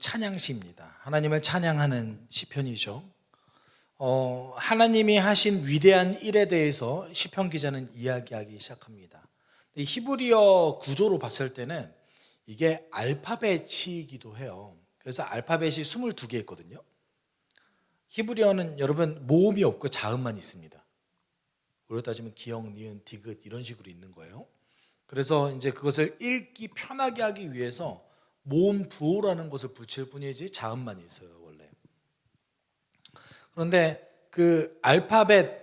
찬양시입니다. 하나님을 찬양하는 시편이죠. 하나님이 하신 위대한 일에 대해서 시편 기자는 이야기하기 시작합니다. 히브리어 구조로 봤을 때는 이게 알파벳이기도 해요. 그래서 알파벳이 22개 있거든요. 히브리어는 여러분 모음이 없고 자음만 있습니다. 그렇다 따지면 기역, 니은, 디귿 이런 식으로 있는 거예요. 그래서 이제 그것을 읽기 편하게 하기 위해서 모음 부호라는 것을 붙일 뿐이지 자음만 있어요, 원래. 그런데 그 알파벳이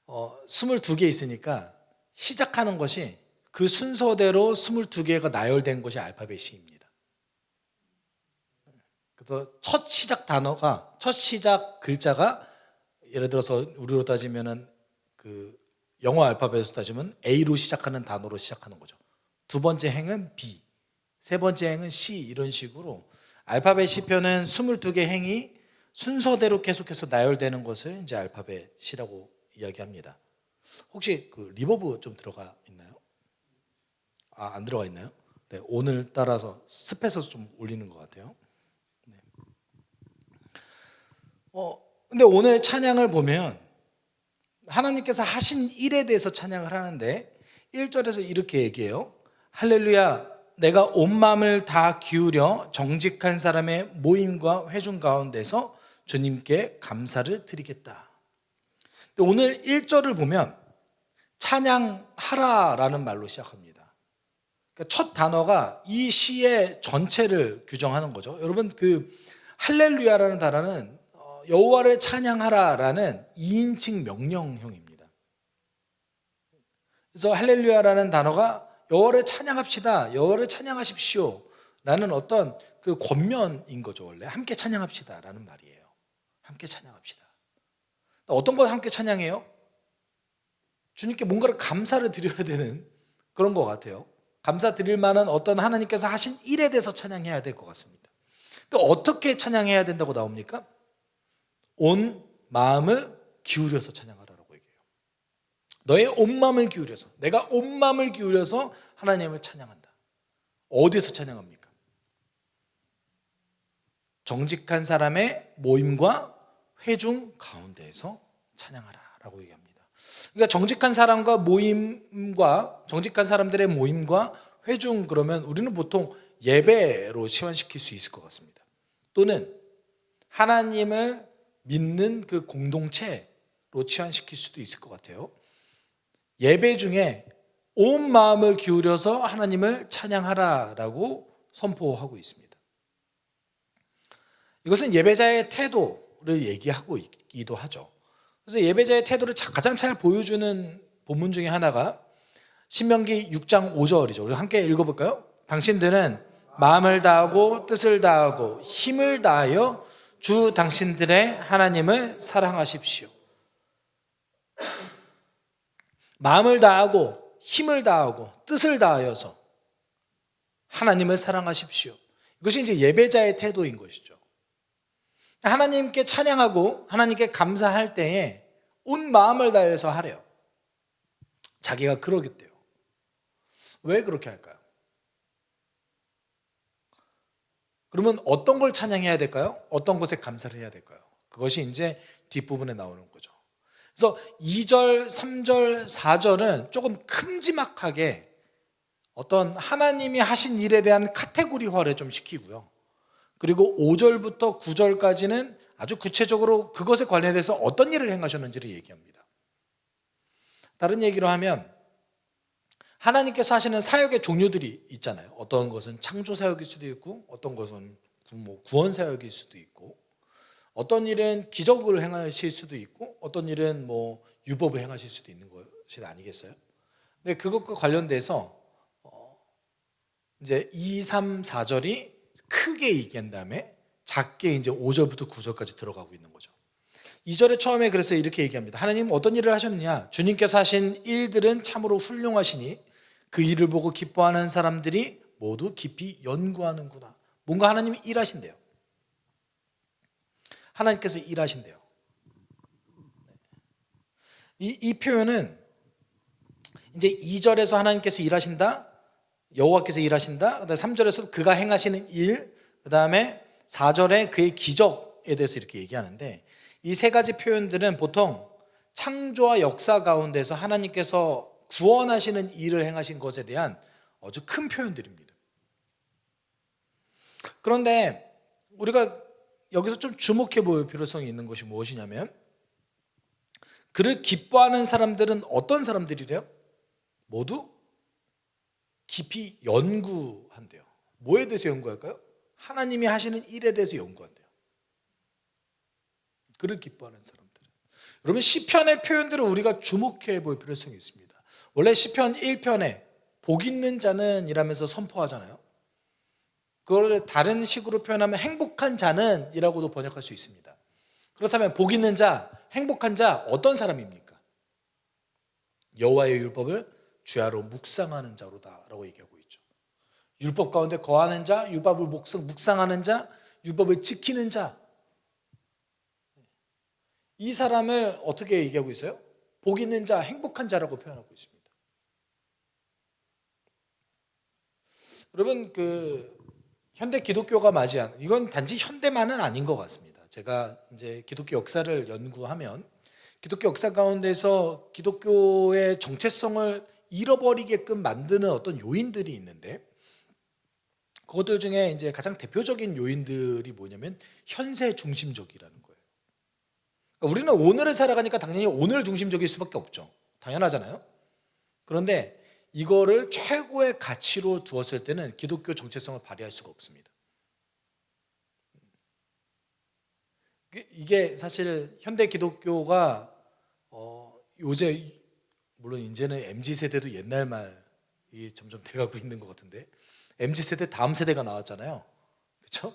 22개 있으니까 시작하는 것이 그 순서대로 22개가 나열된 것이 알파벳입니다. 그래서 첫 시작 글자가 예를 들어서 우리로 따지면은 그 영어 알파벳으로 따지면 A로 시작하는 단어로 시작하는 거죠. 두 번째 행은 B, 세 번째 행은 C 이런 식으로 알파벳 시편은 22개 행이 순서대로 계속해서 나열되는 것을 이제 알파벳이라고 이야기합니다. 혹시 그 리버브 좀 들어가 있나요? 안 들어가 있나요? 네, 오늘 따라서 습해서 좀 올리는 것 같아요. 네. 근데 오늘 찬양을 보면 하나님께서 하신 일에 대해서 찬양을 하는데 1절에서 이렇게 얘기해요. 할렐루야, 내가 온 마음을 다 기울여 정직한 사람의 모임과 회중 가운데서 주님께 감사를 드리겠다. 근데 오늘 1절을 보면 찬양하라라는 말로 시작합니다. 그러니까 첫 단어가 이 시의 전체를 규정하는 거죠. 여러분 그 할렐루야라는 단어는 여호와를 찬양하라라는 2인칭 명령형입니다. 그래서 할렐루야라는 단어가 여호와를 찬양합시다, 여호와를 찬양하십시오 라는 어떤 그 권면인 거죠. 원래 함께 찬양합시다 라는 말이에요. 함께 찬양합시다. 어떤 걸 함께 찬양해요? 주님께 뭔가를 감사를 드려야 되는 그런 것 같아요. 감사 드릴 만한 어떤 하나님께서 하신 일에 대해서 찬양해야 될 것 같습니다. 또 어떻게 찬양해야 된다고 나옵니까? 온 마음을 기울여서 찬양하라고 얘기해요. 너의 온 마음을 기울여서, 내가 온 마음을 기울여서 하나님을 찬양한다. 어디서 찬양합니까? 정직한 사람의 모임과 회중 가운데에서 찬양하라라고 얘기합니다. 그러니까 정직한 사람과 정직한 사람들의 모임과 회중, 그러면 우리는 보통 예배로 치환시킬 수 있을 것 같습니다. 또는 하나님을 믿는 그 공동체로 치환시킬 수도 있을 것 같아요. 예배 중에 온 마음을 기울여서 하나님을 찬양하라라고 선포하고 있습니다. 이것은 예배자의 태도를 얘기하고 있기도 하죠. 그래서 예배자의 태도를 가장 잘 보여주는 본문 중에 하나가 신명기 6장 5절이죠. 우리 함께 읽어볼까요? 당신들은 마음을 다하고 뜻을 다하고 힘을 다하여 주 당신들의 하나님을 사랑하십시오. 마음을 다하고 힘을 다하고 뜻을 다하여서 하나님을 사랑하십시오. 이것이 이제 예배자의 태도인 것이죠. 하나님께 찬양하고 하나님께 감사할 때에 온 마음을 다해서 하래요. 자기가 그러겠대요. 왜 그렇게 할까요? 그러면 어떤 걸 찬양해야 될까요? 어떤 것에 감사를 해야 될까요? 그것이 이제 뒷부분에 나오는 거죠. 그래서 2절, 3절, 4절은 조금 큼지막하게 어떤 하나님이 하신 일에 대한 카테고리화를 좀 시키고요. 그리고 5절부터 9절까지는 아주 구체적으로 그것에 관련해서 어떤 일을 행하셨는지를 얘기합니다. 다른 얘기로 하면 하나님께서 하시는 사역의 종류들이 있잖아요. 어떤 것은 창조 사역일 수도 있고, 어떤 것은 구원 사역일 수도 있고, 어떤 일은 기적을 행하실 수도 있고, 어떤 일은 유법을 행하실 수도 있는 것이 아니겠어요? 근데 그것과 관련돼서 이제 2, 3, 4절이 크게 얘기한 다음에 작게 이제 5절부터 9절까지 들어가고 있는 거죠. 2절에 처음에 그래서 이렇게 얘기합니다. 하나님 어떤 일을 하셨느냐? 주님께서 하신 일들은 참으로 훌륭하시니 그 일을 보고 기뻐하는 사람들이 모두 깊이 연구하는구나. 뭔가 하나님이 일하신대요. 하나님께서 일하신대요. 이 표현은 이제 2절에서 하나님께서 일하신다, 여호와께서 일하신다. 그다음에 3절에서 그가 행하시는 일, 그다음에 4절에 그의 기적에 대해서 이렇게 얘기하는데, 이 세 가지 표현들은 보통 창조와 역사 가운데서 하나님께서 구원하시는 일을 행하신 것에 대한 아주 큰 표현들입니다. 그런데 우리가 여기서 좀 주목해 볼 필요성이 있는 것이 무엇이냐면, 그를 기뻐하는 사람들은 어떤 사람들이래요? 모두 깊이 연구한대요. 뭐에 대해서 연구할까요? 하나님이 하시는 일에 대해서 연구한대요. 그를 기뻐하는 사람들. 여러분, 시편의 표현들을 우리가 주목해 볼 필요성이 있습니다. 원래 시편 1편에 복 있는 자는 이라면서 선포하잖아요. 그걸 다른 식으로 표현하면 행복한 자는 이라고도 번역할 수 있습니다. 그렇다면 복 있는 자, 행복한 자 어떤 사람입니까? 여호와의 율법을 주야로 묵상하는 자로다라고 얘기하고 있죠. 율법 가운데 거하는 자, 율법을 묵상하는 자, 율법을 지키는 자, 이 사람을 어떻게 얘기하고 있어요? 복 있는 자, 행복한 자라고 표현하고 있습니다. 여러분, 현대 기독교가 맞이한, 이건 단지 현대만은 아닌 것 같습니다. 제가 이제 기독교 역사를 연구하면 기독교 역사 가운데서 기독교의 정체성을 잃어버리게끔 만드는 어떤 요인들이 있는데, 그것들 중에 이제 가장 대표적인 요인들이 뭐냐면 현세 중심적이라는 거예요. 그러니까 우리는 오늘을 살아가니까 당연히 오늘 중심적일 수밖에 없죠. 당연하잖아요. 그런데 이거를 최고의 가치로 두었을 때는 기독교 정체성을 발휘할 수가 없습니다. 이게 사실 현대 기독교가 요새, 물론 이제는 MZ세대도 옛날 말이 점점 돼가고 있는 것 같은데, MZ세대 다음 세대가 나왔잖아요. 그렇죠?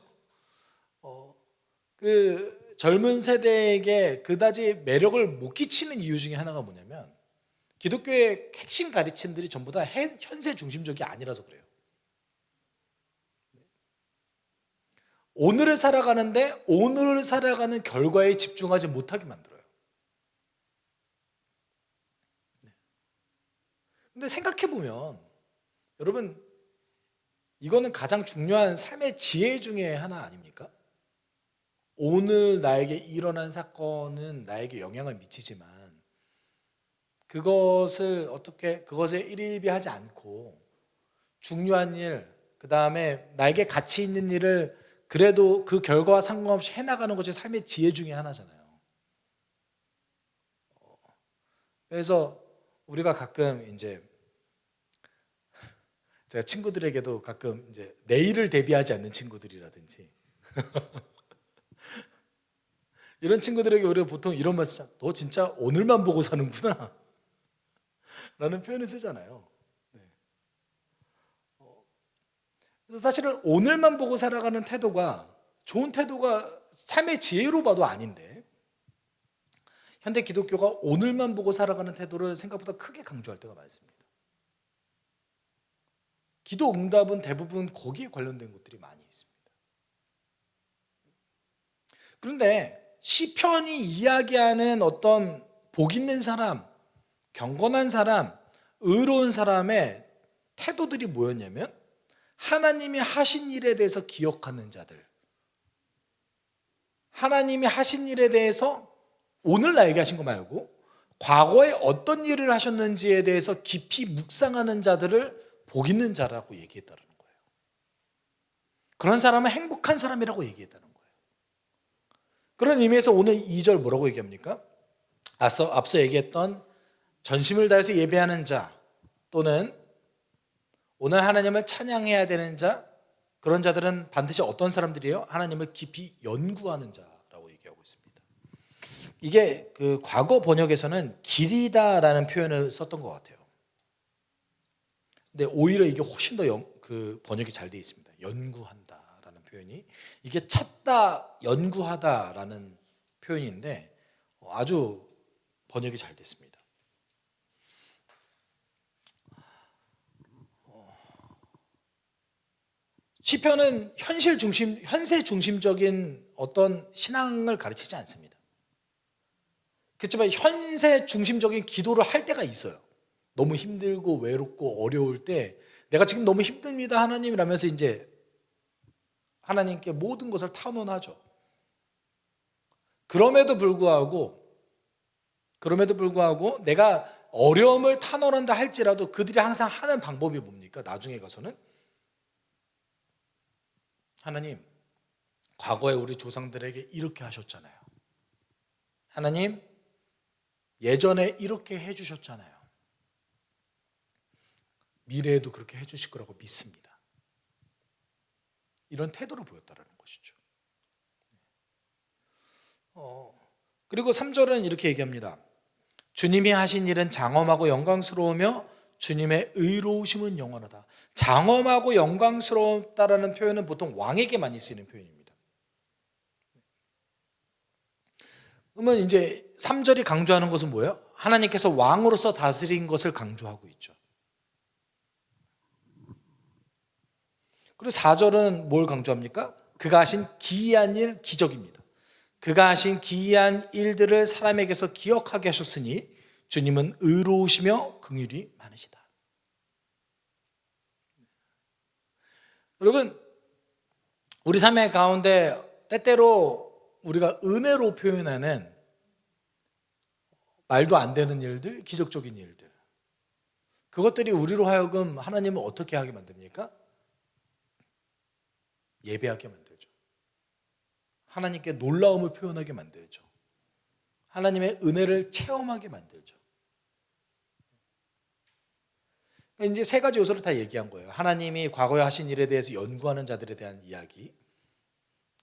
그 젊은 세대에게 그다지 매력을 못 끼치는 이유 중에 하나가 뭐냐면, 기독교의 핵심 가르침들이 전부 다 현세 중심적이 아니라서 그래요. 오늘을 살아가는데 오늘을 살아가는 결과에 집중하지 못하게 만들어요. 근데 생각해보면 여러분, 이거는 가장 중요한 삶의 지혜 중에 하나 아닙니까? 오늘 나에게 일어난 사건은 나에게 영향을 미치지만 그것에 일일비하지 않고 중요한 일, 그 다음에 나에게 가치 있는 일을 그래도 그 결과와 상관없이 해나가는 것이 삶의 지혜 중에 하나잖아요. 그래서 우리가 가끔 이제, 제가 친구들에게도 가끔 이제 내일을 대비하지 않는 친구들이라든지 이런 친구들에게 우리가 보통 이런 말 쓰잖아요. 너 진짜 오늘만 보고 사는구나 라는 표현을 쓰잖아요. 그래서 사실은 오늘만 보고 살아가는 태도가, 좋은 태도가 삶의 지혜로 봐도 아닌데, 현대 기독교가 오늘만 보고 살아가는 태도를 생각보다 크게 강조할 때가 많습니다. 기도 응답은 대부분 거기에 관련된 것들이 많이 있습니다. 그런데 시편이 이야기하는 어떤 복 있는 사람, 경건한 사람, 의로운 사람의 태도들이 뭐였냐면, 하나님이 하신 일에 대해서 기억하는 자들, 하나님이 하신 일에 대해서 오늘 나에게 하신 거 말고 과거에 어떤 일을 하셨는지에 대해서 깊이 묵상하는 자들을 복 있는 자라고 얘기했다는 거예요. 그런 사람은 행복한 사람이라고 얘기했다는 거예요. 그런 의미에서 오늘 2절 뭐라고 얘기합니까? 앞서 얘기했던 전심을 다해서 예배하는 자, 또는 오늘 하나님을 찬양해야 되는 자, 그런 자들은 반드시 어떤 사람들이에요? 하나님을 깊이 연구하는 자라고 얘기하고 있습니다. 이게 그 과거 번역에서는 길이다라는 표현을 썼던 것 같아요. 근데 오히려 이게 훨씬 더 그 번역이 잘 되어 있습니다. 연구한다라는 표현이, 이게 찾다, 연구하다라는 표현인데 아주 번역이 잘 됐습니다. 시편은 현세 중심적인 어떤 신앙을 가르치지 않습니다. 그렇지만 현세 중심적인 기도를 할 때가 있어요. 너무 힘들고 외롭고 어려울 때 내가 지금 너무 힘듭니다 하나님이라면서 이제 하나님께 모든 것을 탄원하죠. 그럼에도 불구하고 내가 어려움을 탄원한다 할지라도 그들이 항상 하는 방법이 뭡니까? 나중에 가서는 하나님, 과거에 우리 조상들에게 이렇게 하셨잖아요. 하나님, 예전에 이렇게 해주셨잖아요. 미래에도 그렇게 해주실 거라고 믿습니다. 이런 태도를 보였다는 것이죠. 그리고 3절은 이렇게 얘기합니다. 주님이 하신 일은 장엄하고 영광스러우며 주님의 의로우심은 영원하다. 장엄하고 영광스럽다라는 표현은 보통 왕에게 많이 쓰이는 표현입니다. 그러면 이제 3절이 강조하는 것은 뭐예요? 하나님께서 왕으로서 다스린 것을 강조하고 있죠. 그리고 4절은 뭘 강조합니까? 그가 하신 기이한 일, 기적입니다. 그가 하신 기이한 일들을 사람에게서 기억하게 하셨으니 주님은 의로우시며 긍휼이 많으시다. 여러분, 우리 삶의 가운데 때때로 우리가 은혜로 표현하는 말도 안 되는 일들, 기적적인 일들, 그것들이 우리로 하여금 하나님을 어떻게 하게 만듭니까? 예배하게 만들죠. 하나님께 놀라움을 표현하게 만들죠. 하나님의 은혜를 체험하게 만들죠. 이제 세 가지 요소를 다 얘기한 거예요. 하나님이 과거에 하신 일에 대해서 연구하는 자들에 대한 이야기,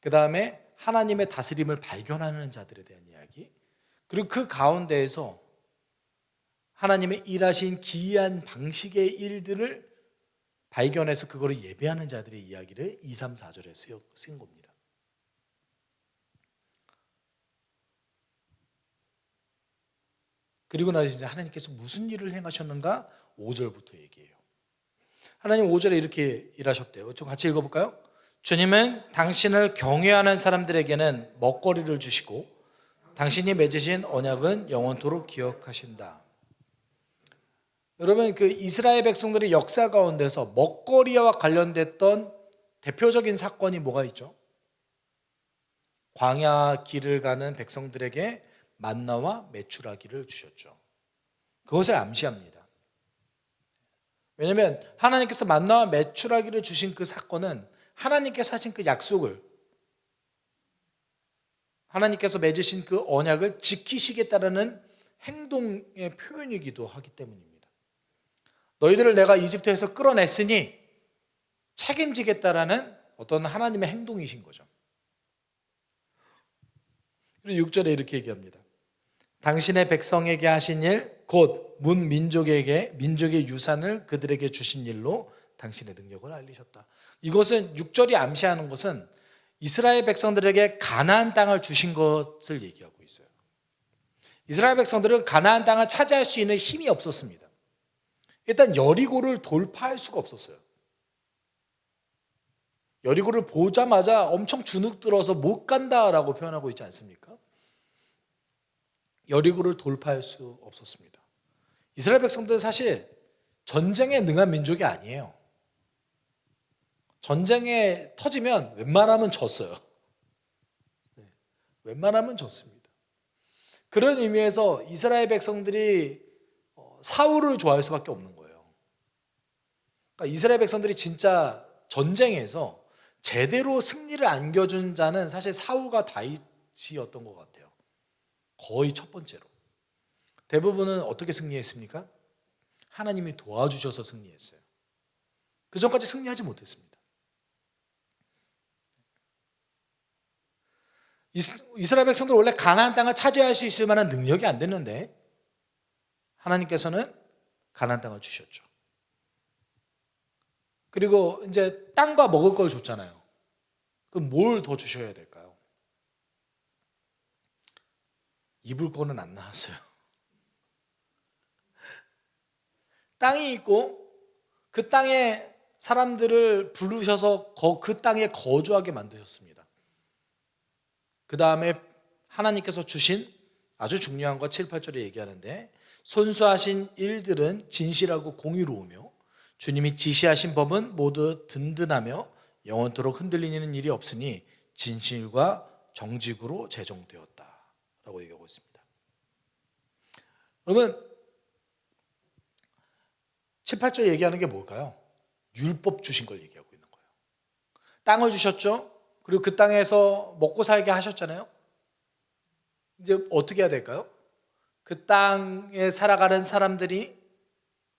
그 다음에 하나님의 다스림을 발견하는 자들에 대한 이야기, 그리고 그 가운데에서 하나님의 일하신 기이한 방식의 일들을 발견해서 그거를 예배하는 자들의 이야기를 2, 3, 4절에 쓴 겁니다. 그리고 나서 이제 하나님께서 무슨 일을 행하셨는가 5절부터 얘기해요. 하나님 5절에 이렇게 일하셨대요. 좀 같이 읽어볼까요? 주님은 당신을 경외하는 사람들에게는 먹거리를 주시고 당신이 맺으신 언약은 영원토록 기억하신다. 여러분, 그 이스라엘 백성들의 역사 가운데서 먹거리와 관련됐던 대표적인 사건이 뭐가 있죠? 광야 길을 가는 백성들에게 만나와 메추라기를 주셨죠. 그것을 암시합니다. 왜냐하면 하나님께서 만나와 메추라기를 주신 그 사건은 하나님께서 하신 그 약속을, 하나님께서 맺으신 그 언약을 지키시겠다는 행동의 표현이기도 하기 때문입니다. 너희들을 내가 이집트에서 끌어냈으니 책임지겠다라는 어떤 하나님의 행동이신 거죠. 그리고 6절에 이렇게 얘기합니다. 당신의 백성에게 하신 일, 곧 문 민족의 유산을 그들에게 주신 일로 당신의 능력을 알리셨다. 이것은 6절이 암시하는 것은 이스라엘 백성들에게 가나안 땅을 주신 것을 얘기하고 있어요. 이스라엘 백성들은 가나안 땅을 차지할 수 있는 힘이 없었습니다. 일단 여리고를 돌파할 수가 없었어요. 여리고를 보자마자 엄청 주눅들어서 못 간다라고 표현하고 있지 않습니까? 여리고를 돌파할 수 없었습니다. 이스라엘 백성들은 사실 전쟁에 능한 민족이 아니에요. 전쟁에 터지면 웬만하면 졌어요. 웬만하면 졌습니다. 그런 의미에서 이스라엘 백성들이 사울을 좋아할 수밖에 없는 거예요. 그러니까 이스라엘 백성들이 진짜 전쟁에서 제대로 승리를 안겨준 자는 사실 사울과 다윗이었던 것 같아요. 거의 첫 번째로. 대부분은 어떻게 승리했습니까? 하나님이 도와주셔서 승리했어요. 그 전까지 승리하지 못했습니다. 이스라엘 백성들 원래 가나안 땅을 차지할 수 있을 만한 능력이 안 됐는데 하나님께서는 가나안 땅을 주셨죠. 그리고 이제 땅과 먹을 걸 줬잖아요. 그럼 뭘 더 주셔야 될까요? 입을 거는 안 나왔어요. 땅이 있고 그 땅에 사람들을 부르셔서 그 땅에 거주하게 만드셨습니다. 그 다음에 하나님께서 주신 아주 중요한 거 7, 8절에 얘기하는데, 손수하신 일들은 진실하고 공의로우며 주님이 지시하신 법은 모두 든든하며 영원토록 흔들리는 일이 없으니 진실과 정직으로 제정되었다라고 얘기하고 있습니다. 그러면 7, 8절 얘기하는 게 뭘까요? 율법 주신 걸 얘기하고 있는 거예요. 땅을 주셨죠? 그리고 그 땅에서 먹고 살게 하셨잖아요. 이제 어떻게 해야 될까요? 그 땅에 살아가는 사람들이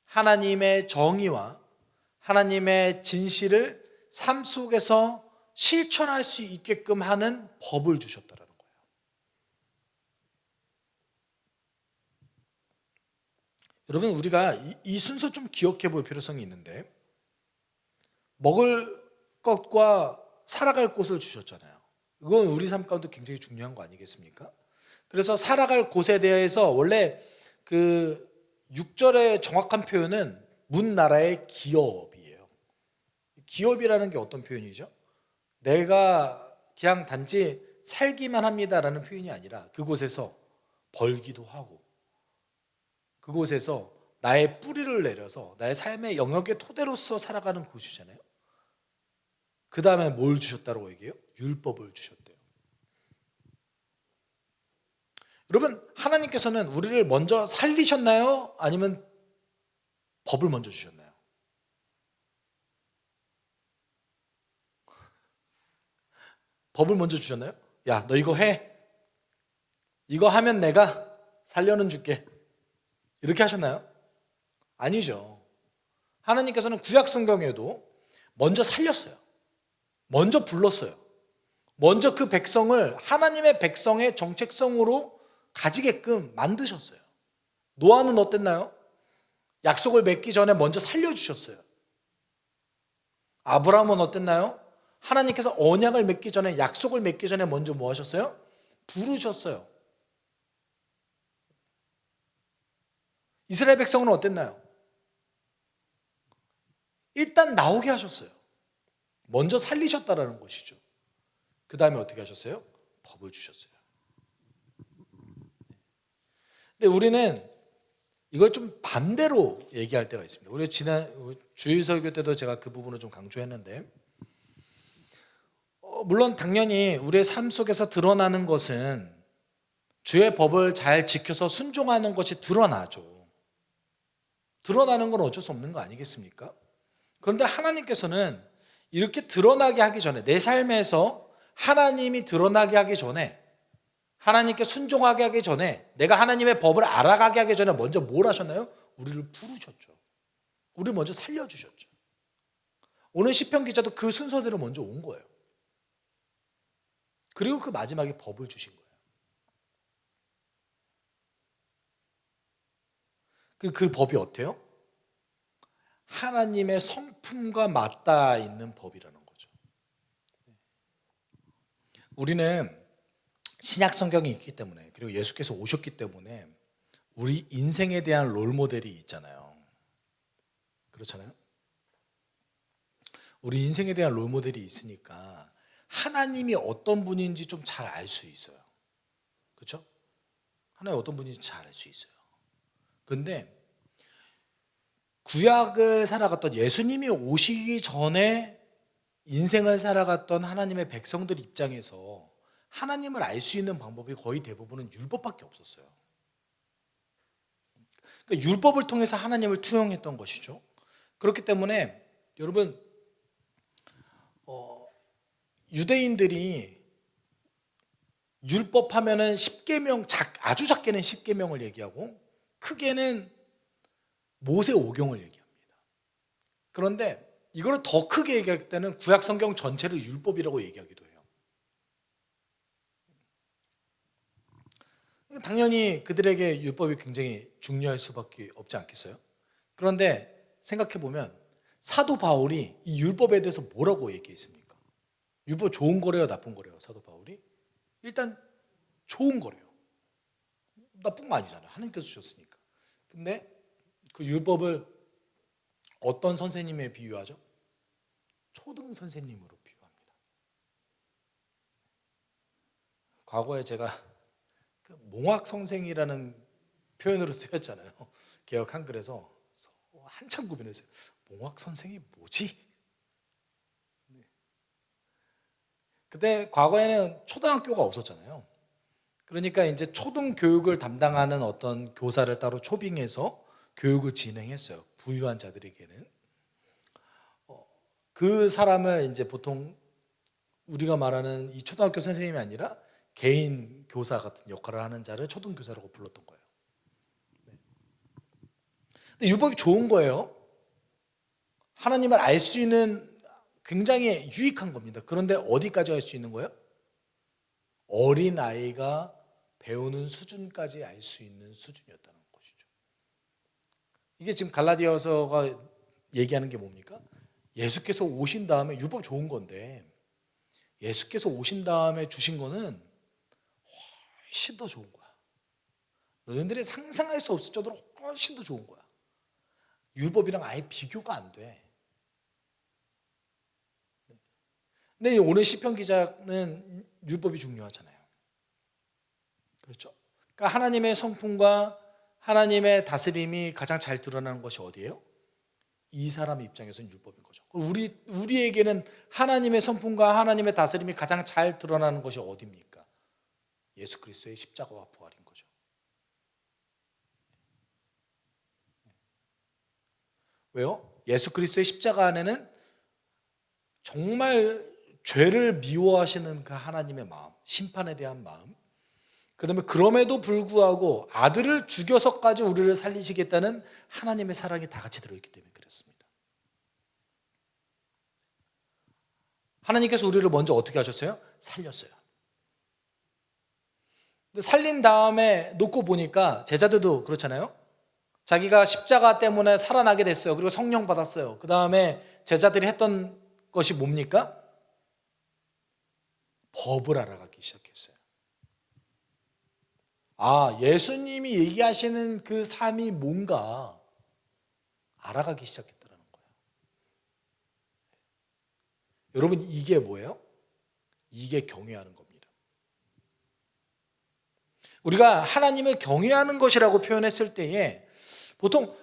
하나님의 정의와 하나님의 진실을 삶 속에서 실천할 수 있게끔 하는 법을 주셨다라는 거예요. 여러분, 우리가 이 순서 좀 기억해 볼 필요성이 있는데, 먹을 것과 살아갈 곳을 주셨잖아요. 이건 우리 삶 가운데 굉장히 중요한 거 아니겠습니까? 그래서 살아갈 곳에 대해서 원래 그 6절의 정확한 표현은 문 나라의 기업이에요. 기업이라는 게 어떤 표현이죠? 내가 그냥 단지 살기만 합니다라는 표현이 아니라 그곳에서 벌기도 하고 그곳에서 나의 뿌리를 내려서 나의 삶의 영역의 토대로서 살아가는 곳이잖아요. 그 다음에 뭘 주셨다고 얘기해요? 율법을 주셨대요. 여러분, 하나님께서는 우리를 먼저 살리셨나요? 아니면 법을 먼저 주셨나요? 법을 먼저 주셨나요? 야, 너 이거 해. 이거 하면 내가 살려는 줄게. 이렇게 하셨나요? 아니죠. 하나님께서는 구약 성경에도 먼저 살렸어요. 먼저 불렀어요. 먼저 그 백성을 하나님의 백성의 정체성으로 가지게끔 만드셨어요. 노아는 어땠나요? 약속을 맺기 전에 먼저 살려주셨어요. 아브라함은 어땠나요? 하나님께서 언약을 맺기 전에, 약속을 맺기 전에 먼저 뭐 하셨어요? 부르셨어요. 이스라엘 백성은 어땠나요? 일단 나오게 하셨어요. 먼저 살리셨다라는 것이죠. 그 다음에 어떻게 하셨어요? 법을 주셨어요. 근데 우리는 이걸 좀 반대로 얘기할 때가 있습니다. 우리 지난 주일 설교 때도 제가 그 부분을 좀 강조했는데, 물론 당연히 우리의 삶 속에서 드러나는 것은 주의 법을 잘 지켜서 순종하는 것이 드러나죠. 드러나는 건 어쩔 수 없는 거 아니겠습니까? 그런데 하나님께서는 이렇게 드러나게 하기 전에, 내 삶에서 하나님이 드러나게 하기 전에, 하나님께 순종하게 하기 전에, 내가 하나님의 법을 알아가게 하기 전에 먼저 뭘 하셨나요? 우리를 부르셨죠. 우리를 먼저 살려주셨죠. 오늘 시편 기자도 그 순서대로 먼저 온 거예요. 그리고 그 마지막에 법을 주신 거예요. 그 법이 어때요? 하나님의 성품과 맞닿아 있는 법이라는 거죠. 우리는 신약 성경이 있기 때문에, 그리고 예수께서 오셨기 때문에 우리 인생에 대한 롤모델이 있잖아요. 그렇잖아요. 우리 인생에 대한 롤모델이 있으니까 하나님이 어떤 분인지 좀 잘 알 수 있어요. 그렇죠? 하나님 어떤 분인지 잘 알 수 있어요. 그런데 구약을 살아갔던, 예수님이 오시기 전에 인생을 살아갔던 하나님의 백성들 입장에서 하나님을 알 수 있는 방법이 거의 대부분은 율법밖에 없었어요. 그러니까 율법을 통해서 하나님을 투영했던 것이죠. 그렇기 때문에 여러분, 유대인들이 율법 하면은 10계명, 아주 작게는 10계명을 얘기하고 크게는 모세 오경을 얘기합니다. 그런데 이걸 더 크게 얘기할 때는 구약 성경 전체를 율법이라고 얘기하기도 해요. 당연히 그들에게 율법이 굉장히 중요할 수밖에 없지 않겠어요? 그런데 생각해 보면 사도 바울이 이 율법에 대해서 뭐라고 얘기했습니까? 율법 좋은 거래요, 나쁜 거래요? 사도 바울이 일단 좋은 거래요. 나쁜 거 아니잖아요. 하나님께서 주셨으니까. 근데 그 율법을 어떤 선생님에 비유하죠? 초등 선생님으로 비유합니다. 과거에 제가 그 몽학 선생이라는 표현으로 쓰였잖아요. 개역 한글에서 한참 고민했어요. 봉학 선생이 뭐지? 그때 과거에는 초등학교가 없었잖아요. 그러니까 이제 초등 교육을 담당하는 어떤 교사를 따로 초빙해서 교육을 진행했어요. 부유한 자들에게는. 그 사람을 이제 보통 우리가 말하는 이 초등학교 선생님이 아니라 개인 교사 같은 역할을 하는 자를 초등교사라고 불렀던 거예요. 근데 율법이 좋은 거예요. 하나님을 알 수 있는 굉장히 유익한 겁니다. 그런데 어디까지 할 수 있는 거예요? 어린 아이가 배우는 수준까지 알 수 있는 수준이었다는 것이죠. 이게 지금 갈라디아서가 얘기하는 게 뭡니까? 예수께서 오신 다음에, 율법 좋은 건데 예수께서 오신 다음에 주신 거는 훨씬 더 좋은 거야. 너희들이 상상할 수 없을 정도로 훨씬 더 좋은 거야. 율법이랑 아예 비교가 안 돼. 근데 오늘 시편 기자는 율법이 중요하잖아요. 그렇죠? 그러니까 하나님의 성품과 하나님의 다스림이 가장 잘 드러나는 것이 어디예요? 이 사람 입장에서는 율법인 거죠. 우리에게는 하나님의 성품과 하나님의 다스림이 가장 잘 드러나는 것이 어디입니까? 예수 그리스도의 십자가와 부활인 거죠. 왜요? 예수 그리스도의 십자가 안에는 정말 죄를 미워하시는 그 하나님의 마음, 심판에 대한 마음, 그다음에 그럼에도 불구하고 아들을 죽여서까지 우리를 살리시겠다는 하나님의 사랑이 다 같이 들어있기 때문에 그렇습니다. 하나님께서 우리를 먼저 어떻게 하셨어요? 살렸어요. 근데 살린 다음에 놓고 보니까 제자들도 그렇잖아요. 자기가 십자가 때문에 살아나게 됐어요. 그리고 성령 받았어요. 그 다음에 제자들이 했던 것이 뭡니까? 법을 알아가기 시작했어요. 아, 예수님이 얘기하시는 그 삶이 뭔가 알아가기 시작했다는 거예요. 여러분, 이게 뭐예요? 이게 경외하는 겁니다. 우리가 하나님을 경외하는 것이라고 표현했을 때에 보통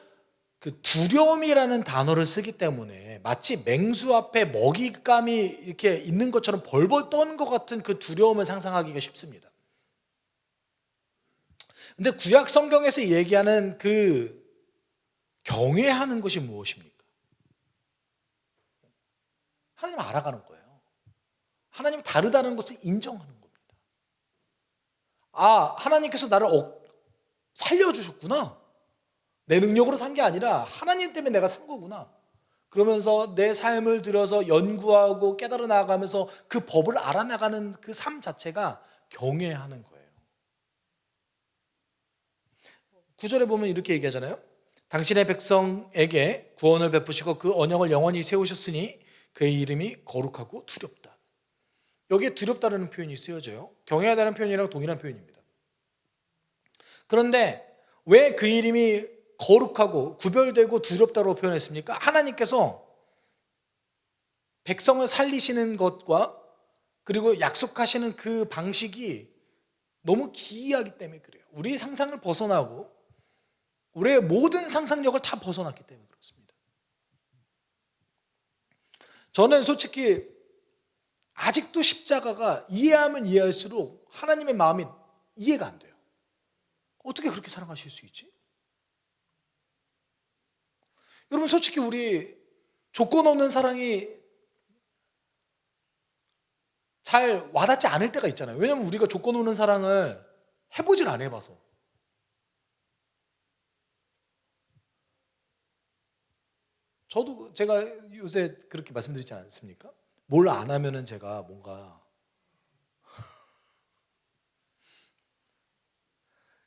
그 두려움이라는 단어를 쓰기 때문에 마치 맹수 앞에 먹잇감이 이렇게 있는 것처럼 벌벌 떠는 것 같은 그 두려움을 상상하기가 쉽습니다. 근데 구약 성경에서 얘기하는 그 경외하는 것이 무엇입니까? 하나님 알아가는 거예요. 하나님 다르다는 것을 인정하는 겁니다. 아, 하나님께서 나를 살려주셨구나. 내 능력으로 산 게 아니라 하나님 때문에 내가 산 거구나. 그러면서 내 삶을 들여서 연구하고 깨달아 나가면서 그 법을 알아나가는 그 삶 자체가 경외하는 거예요. 9절에 보면 이렇게 얘기하잖아요. 당신의 백성에게 구원을 베푸시고 그 언약을 영원히 세우셨으니 그의 이름이 거룩하고 두렵다. 여기에 두렵다라는 표현이 쓰여져요. 경외하다는 표현이랑 동일한 표현입니다. 그런데 왜 그 이름이 거룩하고 구별되고 두렵다고 표현했습니까? 하나님께서 백성을 살리시는 것과 그리고 약속하시는 그 방식이 너무 기이하기 때문에 그래요. 우리의 상상을 벗어나고 우리의 모든 상상력을 다 벗어났기 때문에 그렇습니다. 저는 솔직히 아직도 십자가가 이해하면 이해할수록 하나님의 마음이 이해가 안 돼요. 어떻게 그렇게 사랑하실 수 있지? 여러분, 솔직히 우리 조건 없는 사랑이 잘 와닿지 않을 때가 있잖아요. 왜냐하면 우리가 조건 없는 사랑을 해보질 안 해봐서. 저도 제가 요새 그렇게 말씀드리지 않습니까? 뭘 안 하면은 제가 뭔가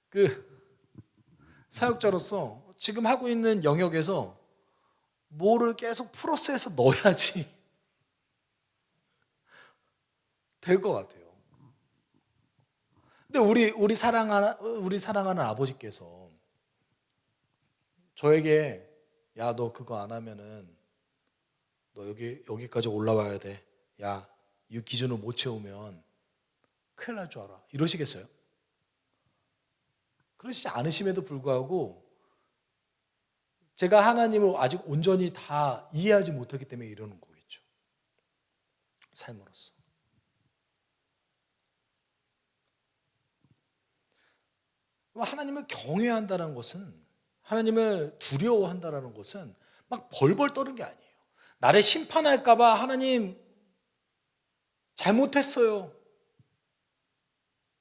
그 사역자로서 지금 하고 있는 영역에서 뭐를 계속 플러스해서 넣어야지 될 것 같아요. 근데 우리 사랑하는 아버지께서 저에게 야, 너 그거 안 하면은 너 여기까지 올라와야 돼. 야, 이 기준을 못 채우면 큰일 날 줄 알아. 이러시겠어요? 그러시지 않으심에도 불구하고 제가 하나님을 아직 온전히 다 이해하지 못하기 때문에 이러는 거겠죠. 삶으로서. 하나님을 경외한다는 것은, 하나님을 두려워한다는 것은 막 벌벌 떠는 게 아니에요. 나를 심판할까 봐 하나님 잘못했어요,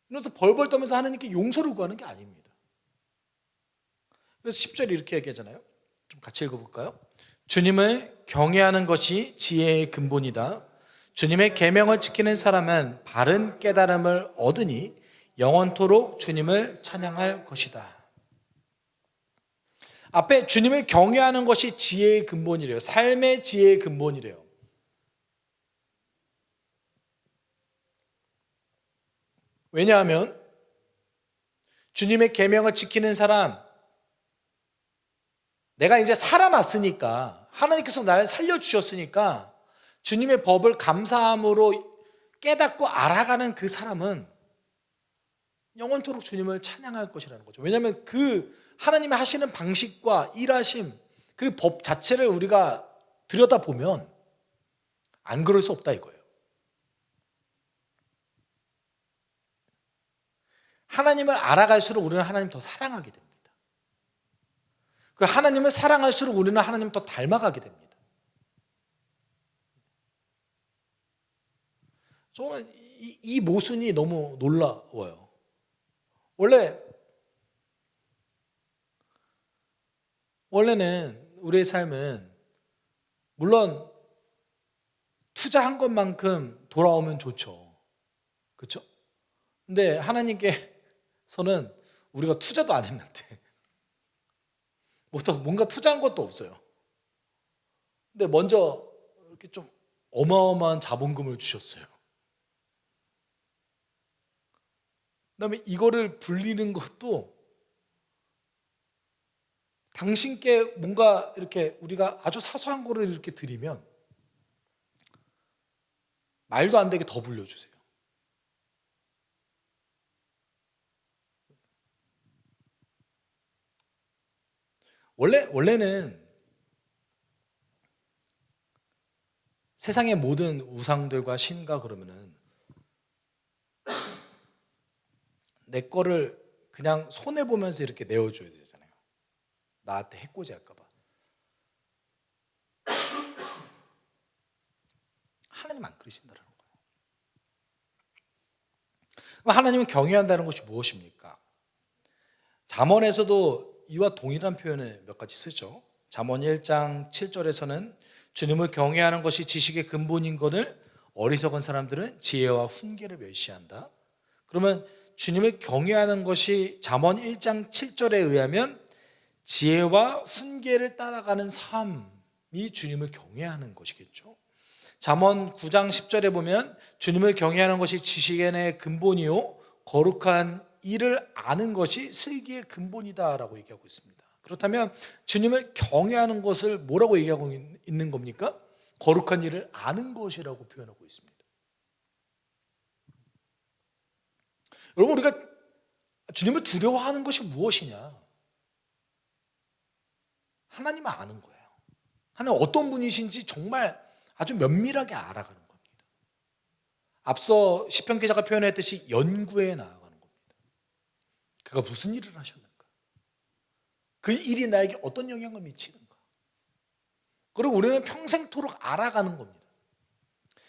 그래서 벌벌 떠면서 하나님께 용서를 구하는 게 아닙니다. 그래서 10절에 이렇게 얘기하잖아요. 좀 같이 읽어볼까요? 주님을 경외하는 것이 지혜의 근본이다. 주님의 계명을 지키는 사람은 바른 깨달음을 얻으니 영원토록 주님을 찬양할 것이다. 앞에 주님을 경외하는 것이 지혜의 근본이래요. 삶의 지혜의 근본이래요. 왜냐하면 주님의 계명을 지키는 사람, 내가 이제 살아났으니까, 하나님께서 나를 살려주셨으니까 주님의 법을 감사함으로 깨닫고 알아가는 그 사람은 영원토록 주님을 찬양할 것이라는 거죠. 왜냐하면 그 하나님의 하시는 방식과 일하심, 그 법 자체를 우리가 들여다보면 안 그럴 수 없다 이거예요. 하나님을 알아갈수록 우리는 하나님 더 사랑하게 됩니다. 그 하나님을 사랑할수록 우리는 하나님을 더 닮아가게 됩니다. 저는 이 모순이 너무 놀라워요. 원래는 우리의 삶은 물론 투자한 것만큼 돌아오면 좋죠. 그렇죠? 근데 하나님께서는 우리가 투자도 안 했는데 뭔가 투자한 것도 없어요. 근데 먼저 이렇게 좀 어마어마한 자본금을 주셨어요. 그다음에 이거를 불리는 것도 당신께 뭔가 이렇게 우리가 아주 사소한 거를 이렇게 드리면 말도 안 되게 더 불려주세요. 원래는 세상의 모든 우상들과 신과 그러면은 내 거를 그냥 손해보면서 이렇게 내어줘야 되잖아요. 나한테 해코지 할까봐. 하나님 안 그러신다는 거예요. 하나님은 경외한다는 것이 무엇입니까? 잠언에서도 이와 동일한 표현을 몇 가지 쓰죠. 잠언 1장 7절에서는 주님을 경외하는 것이 지식의 근본인 것을 어리석은 사람들은 지혜와 훈계를 멸시한다. 그러면 주님을 경외하는 것이 잠언 1장 7절에 의하면 지혜와 훈계를 따라가는 삶이 주님을 경외하는 것이겠죠. 잠언 9장 10절에 보면 주님을 경외하는 것이 지식의 근본이요 거룩한 일을 아는 것이 슬기의 근본이다라고 얘기하고 있습니다. 그렇다면 주님을 경외하는 것을 뭐라고 얘기하고 있는 겁니까? 거룩한 일을 아는 것이라고 표현하고 있습니다. 여러분, 우리가 주님을 두려워하는 것이 무엇이냐? 하나님을 아는 거예요. 하나님 어떤 분이신지 정말 아주 면밀하게 알아가는 겁니다. 앞서 시편 기자가 표현했듯이 연구해 나아가는 겁니다. 그가 무슨 일을 하셨는가? 그 일이 나에게 어떤 영향을 미치는가? 그리고 우리는 평생토록 알아가는 겁니다.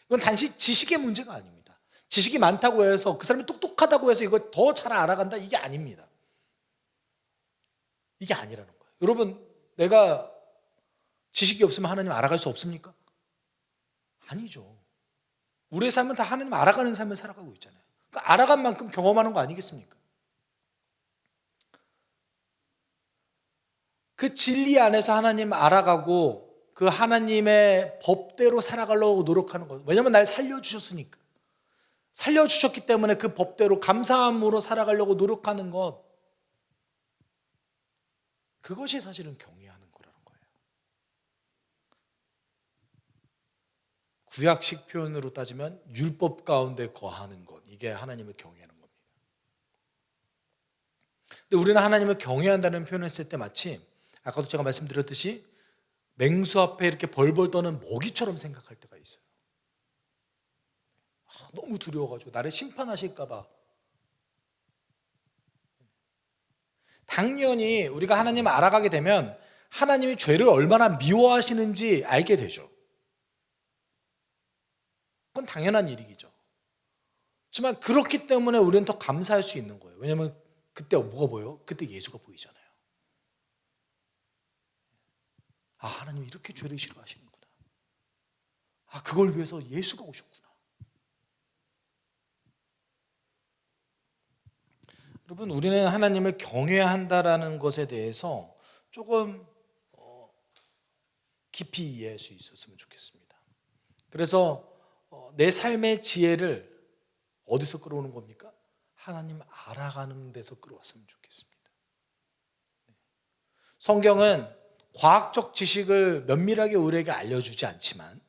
이건 단지 지식의 문제가 아닙니다. 지식이 많다고 해서 그 사람이 똑똑하다고 해서 이걸 더 잘 알아간다, 이게 아닙니다. 이게 아니라는 거예요. 여러분, 내가 지식이 없으면 하나님 알아갈 수 없습니까? 아니죠. 우리의 삶은 다 하나님 알아가는 삶을 살아가고 있잖아요. 그러니까 알아간 만큼 경험하는 거 아니겠습니까? 그 진리 안에서 하나님 알아가고 그 하나님의 법대로 살아가려고 노력하는 것. 왜냐하면 날 살려주셨으니까. 살려주셨기 때문에 그 법대로 감사함으로 살아가려고 노력하는 것. 그것이 사실은 경외하는 거라는 거예요. 구약식 표현으로 따지면 율법 가운데 거하는 것. 이게 하나님을 경외하는 겁니다. 근데 우리는 하나님을 경외한다는 표현을 했을 때 마치 아까도 제가 말씀드렸듯이 맹수 앞에 이렇게 벌벌 떠는 먹이처럼 생각할 때가 있어요. 너무 두려워가지고 나를 심판하실까 봐. 당연히 우리가 하나님을 알아가게 되면 하나님이 죄를 얼마나 미워하시는지 알게 되죠. 그건 당연한 일이죠. 하지만 그렇기 때문에 우리는 더 감사할 수 있는 거예요. 왜냐하면 그때 뭐가 보여요? 그때 예수가 보이잖아요. 아, 하나님 이렇게 죄를 싫어하시는구나. 아, 그걸 위해서 예수가 오셨구나. 여러분, 우리는 하나님을 경외한다라는 것에 대해서 조금 깊이 이해할 수 있었으면 좋겠습니다. 그래서 내 삶의 지혜를 어디서 끌어오는 겁니까? 하나님 알아가는 데서 끌어왔으면 좋겠습니다. 성경은 과학적 지식을 면밀하게 우리에게 알려주지 않지만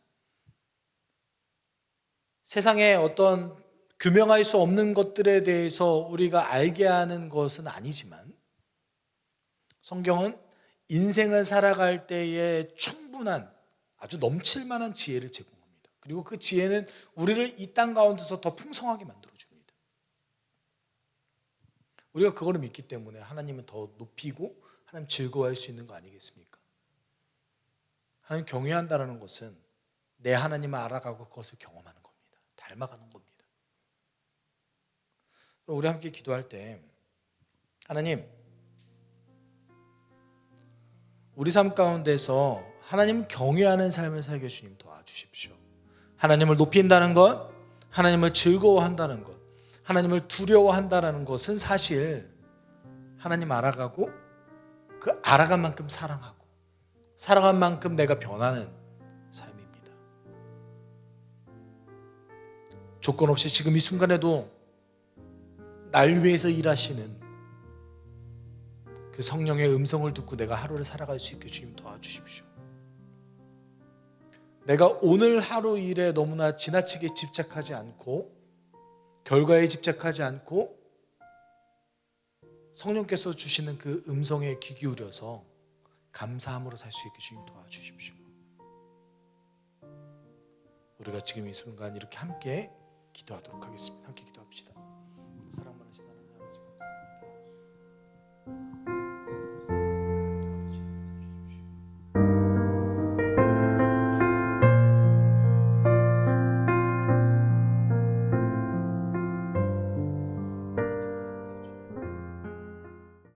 세상에 어떤 규명할 수 없는 것들에 대해서 우리가 알게 하는 것은 아니지만 성경은 인생을 살아갈 때에 충분한 아주 넘칠 만한 지혜를 제공합니다. 그리고 그 지혜는 우리를 이 땅 가운데서 더 풍성하게 만들어줍니다. 우리가 그거를 믿기 때문에 하나님은 더 높이고 하나님 즐거워할 수 있는 거 아니겠습니까? 하나님 경외한다는 것은 내 하나님을 알아가고 그것을 경험하는 겁니다. 닮아가는 겁니다. 우리 함께 기도할 때 하나님, 우리 삶 가운데서 하나님 경외하는 삶을 살게 주님 도와주십시오. 하나님을 높인다는 것, 하나님을 즐거워한다는 것, 하나님을 두려워한다는 것은 사실 하나님 알아가고 그 알아간 만큼 사랑하고 사랑한 만큼 내가 변하는 삶입니다. 조건 없이 지금 이 순간에도 날 위해서 일하시는 그 성령의 음성을 듣고 내가 하루를 살아갈 수 있게 주님 도와주십시오. 내가 오늘 하루 일에 너무나 지나치게 집착하지 않고 결과에 집착하지 않고 성령께서 주시는 그 음성에 귀 기울여서 감사함으로 살 수 있게 주님 도와주십시오. 우리가 지금 이 순간 이렇게 함께 기도하도록 하겠습니다. 함께 기도합시다.